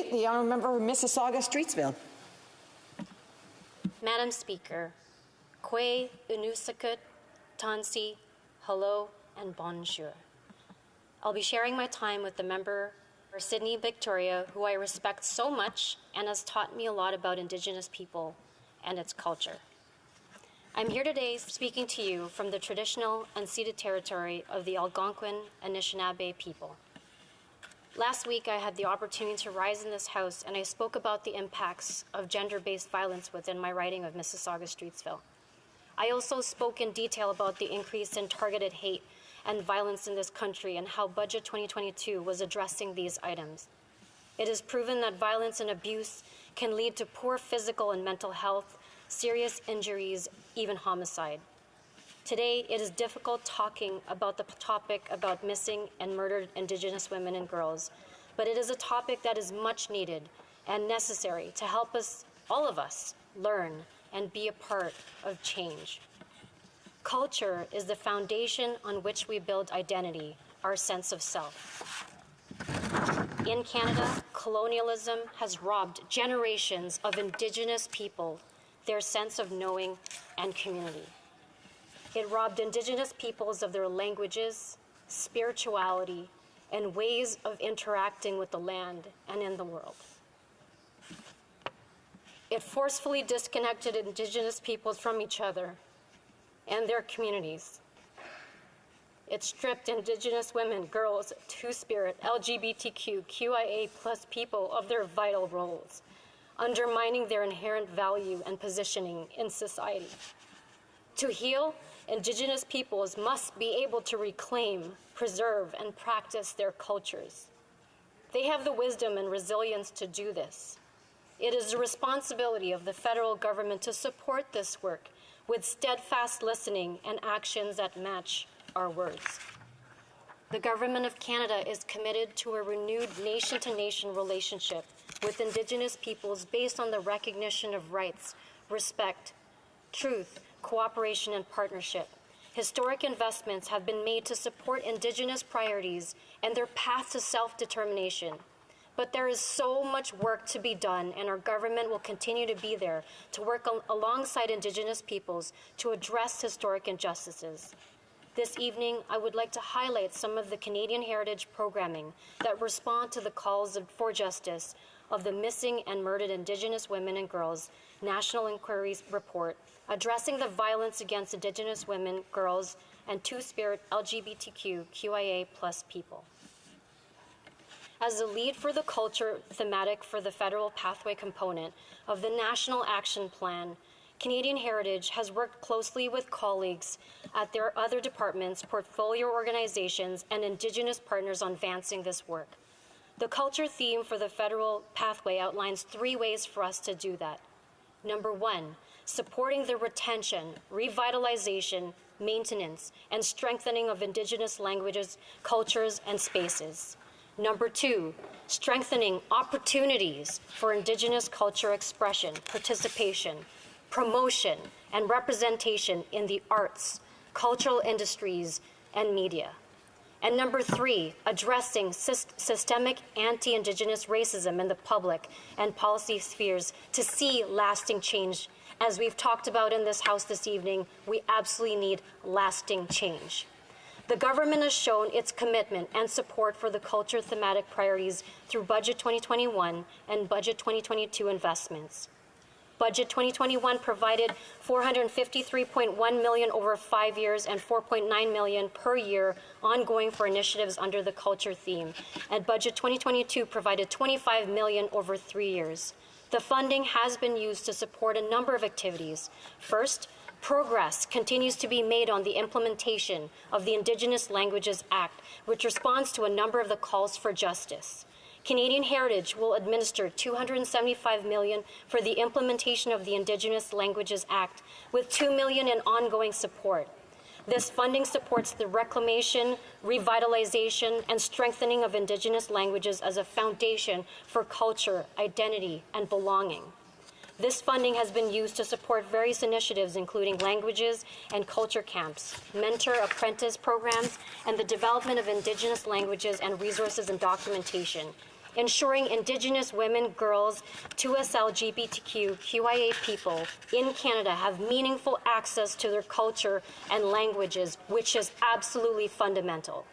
debate, the honourable member for Mississauga-Streetsville. Madam Speaker, Kwe Unusakut, Tansi, hello and bonjour. I'll be sharing my time with the member for Sydney Victoria, who I respect so much and has taught me a lot about Indigenous people and its culture. I'm here today speaking to you from the traditional unceded territory of the Algonquin Anishinaabe people. Last week, I had the opportunity to rise in this House, and I spoke about the impacts of gender-based violence within my writing of Mississauga-Streetsville. I also spoke in detail about the increase in targeted hate and violence in this country and how Budget 2022 was addressing these items. It is proven that violence and abuse can lead to poor physical and mental health, serious injuries, even homicide. Today, it is difficult talking about the topic about missing and murdered Indigenous women and girls, but it is a topic that is much needed and necessary to help us, all of us, learn and be a part of change. Culture is the foundation on which we build identity, our sense of self. In Canada, colonialism has robbed generations of Indigenous people their sense of knowing and community. It robbed Indigenous peoples of their languages, spirituality, and ways of interacting with the land and in the world. It forcefully disconnected Indigenous peoples from each other and their communities. It stripped Indigenous women, girls, Two-Spirit, LGBTQ, QIA+ people of their vital roles, undermining their inherent value and positioning in society. To heal, Indigenous peoples must be able to reclaim, preserve, and practice their cultures. They have the wisdom and resilience to do this. It is the responsibility of the federal government to support this work with steadfast listening and actions that match our words. The Government of Canada is committed to a renewed nation-to-nation relationship with Indigenous peoples based on the recognition of rights, respect, truth, cooperation, and partnership. Historic investments have been made to support Indigenous priorities and their path to self-determination. But there is so much work to be done, and our government will continue to be there to work alongside Indigenous peoples to address historic injustices. This evening, I would like to highlight some of the Canadian Heritage programming that respond to the calls for justice of the Missing and Murdered Indigenous Women and Girls National Inquiry Report, addressing the violence against Indigenous women, girls, and Two-Spirit LGBTQ QIA+ people. As the lead for the culture thematic for the federal pathway component of the National Action Plan, Canadian Heritage has worked closely with colleagues at their other departments, portfolio organizations, and Indigenous partners on advancing this work. The culture theme for the federal pathway outlines 3 ways for us to do that. Number 1, supporting the retention, revitalization, maintenance, and strengthening of Indigenous languages, cultures, and spaces. Number 2, strengthening opportunities for Indigenous culture expression, participation, promotion, and representation in the arts, cultural industries, and media. And number 3, addressing systemic anti-Indigenous racism in the public and policy spheres to see lasting change. As we've talked about in this House this evening, we absolutely need lasting change. The government has shown its commitment and support for the culture thematic priorities through Budget 2021 and Budget 2022 investments. Budget 2021 provided $453.1 million over 5 years and $4.9 million per year ongoing for initiatives under the culture theme. And Budget 2022 provided $25 million over 3 years. The funding has been used to support a number of activities. First, progress continues to be made on the implementation of the Indigenous Languages Act, which responds to a number of the calls for justice. Canadian Heritage will administer $275 million for the implementation of the Indigenous Languages Act, with $2 million in ongoing support. This funding supports the reclamation, revitalization, and strengthening of Indigenous languages as a foundation for culture, identity, and belonging. This funding has been used to support various initiatives, including languages and culture camps, mentor-apprentice programs, and the development of Indigenous languages and resources and documentation. ensuring Indigenous women, girls, 2S LGBTQ, QIA people in Canada have meaningful access to their culture and languages, which is absolutely fundamental.